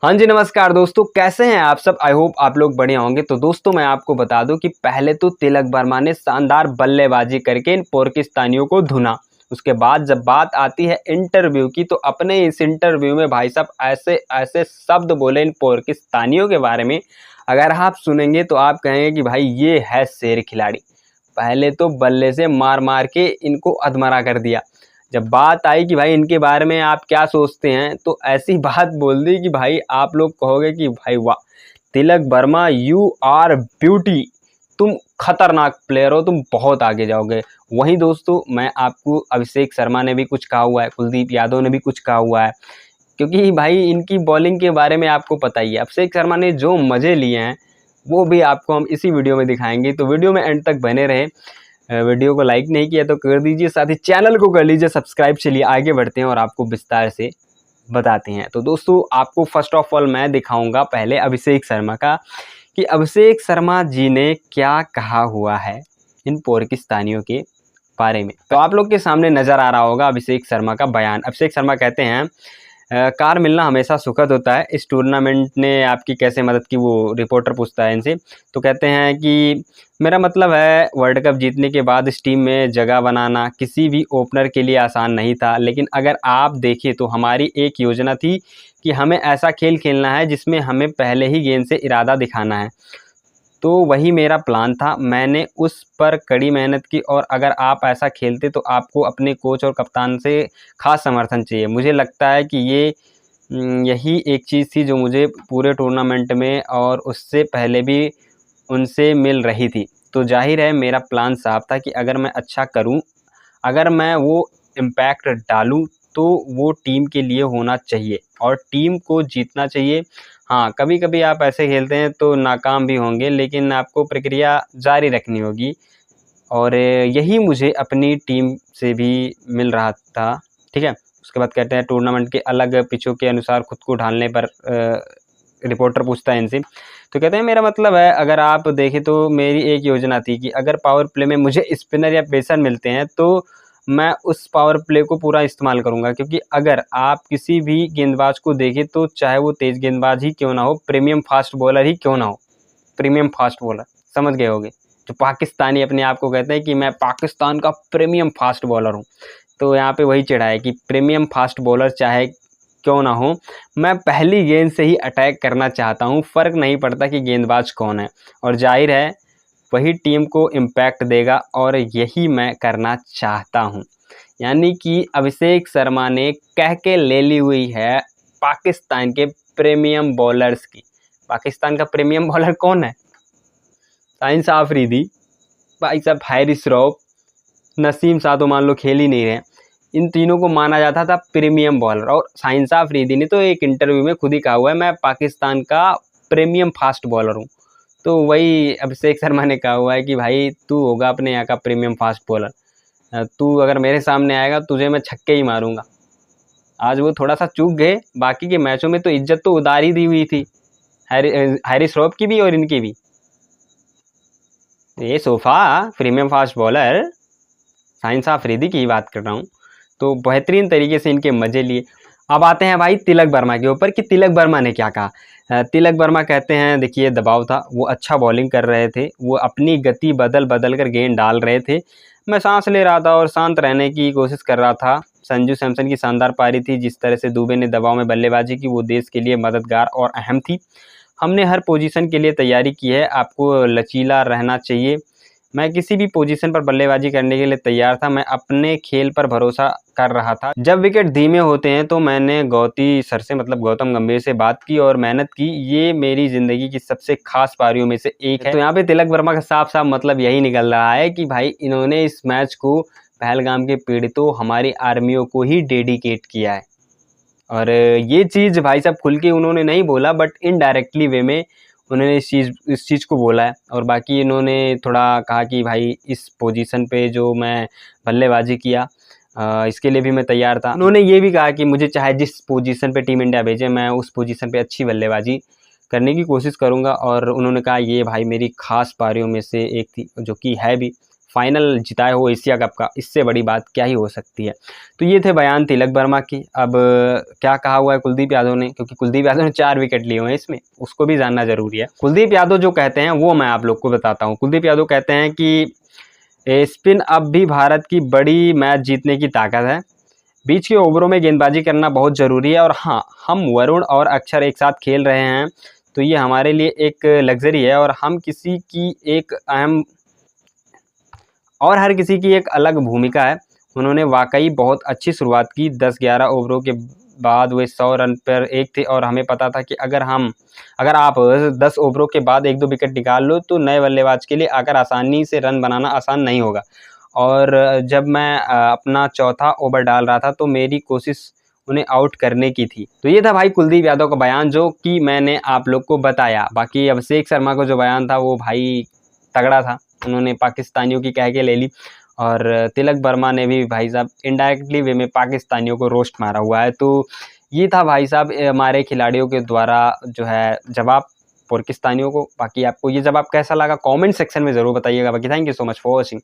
हाँ जी, नमस्कार दोस्तों, कैसे हैं आप सब। आई होप आप लोग बढ़िया होंगे। तो दोस्तों मैं आपको बता दूं कि पहले तो तिलक वर्मा ने शानदार बल्लेबाजी करके इन पाकिस्तानियों को धुना। उसके बाद जब बात आती है इंटरव्यू की, तो अपने इस इंटरव्यू में भाई साहब ऐसे ऐसे शब्द बोले इन पाकिस्तानियों के बारे में, अगर आप सुनेंगे तो आप कहेंगे कि भाई ये है शेर खिलाड़ी। पहले तो बल्ले से मार मार के इनको अधमरा कर दिया। जब बात आई कि भाई इनके बारे में आप क्या सोचते हैं, तो ऐसी बात बोल दी कि भाई आप लोग कहोगे कि भाई वाह, Tilak Varma you are beauty, तुम खतरनाक प्लेयर हो, तुम बहुत आगे जाओगे। वहीं दोस्तों मैं आपको अभिषेक शर्मा ने भी कुछ कहा हुआ है, कुलदीप यादव ने भी कुछ कहा हुआ है, क्योंकि भाई इनकी बॉलिंग के बारे में आपको पता ही है। अभिषेक शर्मा ने जो मज़े लिए हैं वो भी आपको हम इसी वीडियो में दिखाएंगे, तो वीडियो में एंड तक बने रहे। वीडियो को लाइक नहीं किया तो कर दीजिए, साथ ही चैनल को कर लीजिए सब्सक्राइब। चलिए आगे बढ़ते हैं और आपको विस्तार से बताते हैं। तो दोस्तों आपको फर्स्ट ऑफ ऑल मैं दिखाऊंगा पहले अभिषेक शर्मा का, कि अभिषेक शर्मा जी ने क्या कहा हुआ है इन पाकिस्तानियों के बारे में। तो आप लोग के सामने नज़र आ रहा होगा अभिषेक शर्मा का बयान। अभिषेक शर्मा कहते हैं, कार मिलना हमेशा सुखद होता है, इस टूर्नामेंट ने आपकी कैसे मदद की, वो रिपोर्टर पूछता है इनसे। तो कहते हैं कि मेरा मतलब है वर्ल्ड कप जीतने के बाद इस टीम में जगह बनाना किसी भी ओपनर के लिए आसान नहीं था, लेकिन अगर आप देखें तो हमारी एक योजना थी कि हमें ऐसा खेल खेलना है जिसमें हमें पहले ही गेंद से इरादा दिखाना है। तो वही मेरा प्लान था, मैंने उस पर कड़ी मेहनत की, और अगर आप ऐसा खेलते तो आपको अपने कोच और कप्तान से खास समर्थन चाहिए। मुझे लगता है कि यही एक चीज़ थी जो मुझे पूरे टूर्नामेंट में और उससे पहले भी उनसे मिल रही थी। तो जाहिर है मेरा प्लान साफ था कि अगर मैं अच्छा करूं, अगर मैं वो इम्पैक्ट डालूं, तो वो टीम के लिए होना चाहिए और टीम को जीतना चाहिए। हाँ, कभी-कभी आप ऐसे खेलते हैं तो नाकाम भी होंगे, लेकिन आपको प्रक्रिया जारी रखनी होगी, और यही मुझे अपनी टीम से भी मिल रहा था। ठीक है? उसके बाद कहते हैं टूर्नामेंट के अलग पिचों के अनुसार खुद को ढालने पर रिपोर्टर पूछता है इनसे। तो कहते हैं मेरा मतलब है, अगर आप देखें तो मेरी एक योजना थी कि अगर पावर प्ले में मुझे स्पिनर या पेसर मिलते हैं तो मैं उस पावर प्ले को पूरा इस्तेमाल करूँगा, क्योंकि अगर आप किसी भी गेंदबाज को देखें तो चाहे वो तेज़ गेंदबाज ही क्यों ना हो, प्रीमियम फास्ट बॉलर ही क्यों ना हो, प्रीमियम फास्ट बॉलर समझ गए होंगे। जो पाकिस्तानी अपने आप को कहते हैं कि मैं पाकिस्तान का प्रीमियम फास्ट बॉलर हूँ, तो यहाँ पे वही चिढ़ा है कि प्रीमियम फास्ट बॉलर चाहे क्यों ना हो, मैं पहली गेंद से ही अटैक करना चाहता हूँ, फ़र्क नहीं पड़ता कि गेंदबाज कौन है, और जाहिर है वही टीम को इम्पैक्ट देगा, और यही मैं करना चाहता हूँ। यानी कि अभिषेक शर्मा ने कह के ले ली हुई है पाकिस्तान के प्रीमियम बॉलर्स की। पाकिस्तान का प्रीमियम बॉलर कौन है? शाहिन अफरीदी, भाई साहब हारिस रऊफ, नसीम शाह तो मान लो खेल ही नहीं रहे। इन तीनों को माना जाता था प्रीमियम बॉलर, और शाहिन अफरीदी ने तो एक इंटरव्यू में खुद ही कहा हुआ है, मैं पाकिस्तान का प्रीमियम फास्ट बॉलर हूँ। तो वही अभिषेक शर्मा ने कहा हुआ है कि भाई तू होगा अपने यहाँ का प्रीमियम फास्ट बॉलर, तू अगर मेरे सामने आएगा तुझे मैं छक्के ही मारूंगा। आज वो थोड़ा सा चूक गए, बाकी के मैचों में तो इज्जत तो उधार ही दी हुई थी, हारिस रऊफ की भी और इनकी भी। ये sofa premium fast bowler Shaheen Afridi की ही बात कर रहा हूँ। तो बेहतरीन तरीके से इनके मज़े लिए। अब आते हैं भाई तिलक वर्मा के ऊपर कि तिलक वर्मा ने क्या कहा। तिलक वर्मा कहते हैं देखिए दबाव था, वो अच्छा बॉलिंग कर रहे थे, वो अपनी गति बदल बदल कर गेंद डाल रहे थे, मैं सांस ले रहा था और शांत रहने की कोशिश कर रहा था। संजू सैमसन की शानदार पारी थी, जिस तरह से दुबे ने दबाव में बल्लेबाजी की वो देश के लिए मददगार और अहम थी। हमने हर पोजीशन के लिए तैयारी की है, आपको लचीला रहना चाहिए। मैं किसी भी पोजीशन पर बल्लेबाजी करने के लिए तैयार था, मैं अपने खेल पर भरोसा कर रहा था। जब विकेट धीमे होते हैं तो मैंने गौती सर से मतलब गौतम गंभीर से बात की और मेहनत की, ये मेरी ज़िंदगी की सबसे खास पारियों में से एक है। तो यहाँ पे तिलक वर्मा का साफ साफ मतलब यही निकल रहा है कि भाई इन्होंने इस मैच को पहलगाम के पीड़ितों, हमारी आर्मियों को ही डेडिकेट किया है। और ये चीज़ भाई साहब खुल के उन्होंने नहीं बोला, बट इनडायरेक्टली वे में उन्होंने इस चीज़ को बोला है। और बाकी इन्होंने थोड़ा कहा कि भाई इस पोजीशन पे जो मैं बल्लेबाजी किया, इसके लिए भी मैं तैयार था। उन्होंने ये भी कहा कि मुझे चाहे जिस पोजीशन पे टीम इंडिया भेजे, मैं उस पोजीशन पे अच्छी बल्लेबाजी करने की कोशिश करूँगा। और उन्होंने कहा ये भाई मेरी ख़ास पारियों में से एक थी, जो कि है भी। फाइनल जिताए हो एशिया कप का, इससे बड़ी बात क्या ही हो सकती है। तो ये थे बयान तिलक वर्मा की। अब क्या कहा हुआ है कुलदीप यादव ने, क्योंकि कुलदीप यादव ने 4 विकेट लिए हुए हैं इसमें, उसको भी जानना जरूरी है। कुलदीप यादव जो कहते हैं वो मैं आप लोग को बताता हूँ। कुलदीप यादव कहते हैं कि स्पिन अब भी भारत की बड़ी मैच जीतने की ताकत है, बीच के ओवरों में गेंदबाजी करना बहुत ज़रूरी है, और हाँ, हम वरुण और अक्षर एक साथ खेल रहे हैं तो ये हमारे लिए एक लग्जरी है, और हम किसी की एक अहम और हर किसी की एक अलग भूमिका है। उन्होंने वाकई बहुत अच्छी शुरुआत की। 10-11 ओवरों के बाद वे 100 रन पर एक थे, और हमें पता था कि अगर आप 10 ओवरों के बाद 1-2 विकेट निकाल लो तो नए बल्लेबाज के लिए आकर आसानी से रन बनाना आसान नहीं होगा। और जब मैं अपना चौथा ओवर डाल रहा था तो मेरी कोशिश उन्हें आउट करने की थी। तो ये था भाई कुलदीप यादव का बयान, जो कि मैंने आप लोग को बताया। बाकी अभिषेक शर्मा का जो बयान था वो भाई तगड़ा था, उन्होंने पाकिस्तानियों की कह के ले ली, और तिलक वर्मा ने भी भाई साहब इनडायरेक्टली वे में पाकिस्तानियों को रोस्ट मारा हुआ है। तो ये था भाई साहब हमारे खिलाड़ियों के द्वारा जो है जवाब पाकिस्तानियों को। बाकी आपको ये जवाब कैसा लगा कमेंट सेक्शन में ज़रूर बताइएगा। बाकी thank you so much for watching.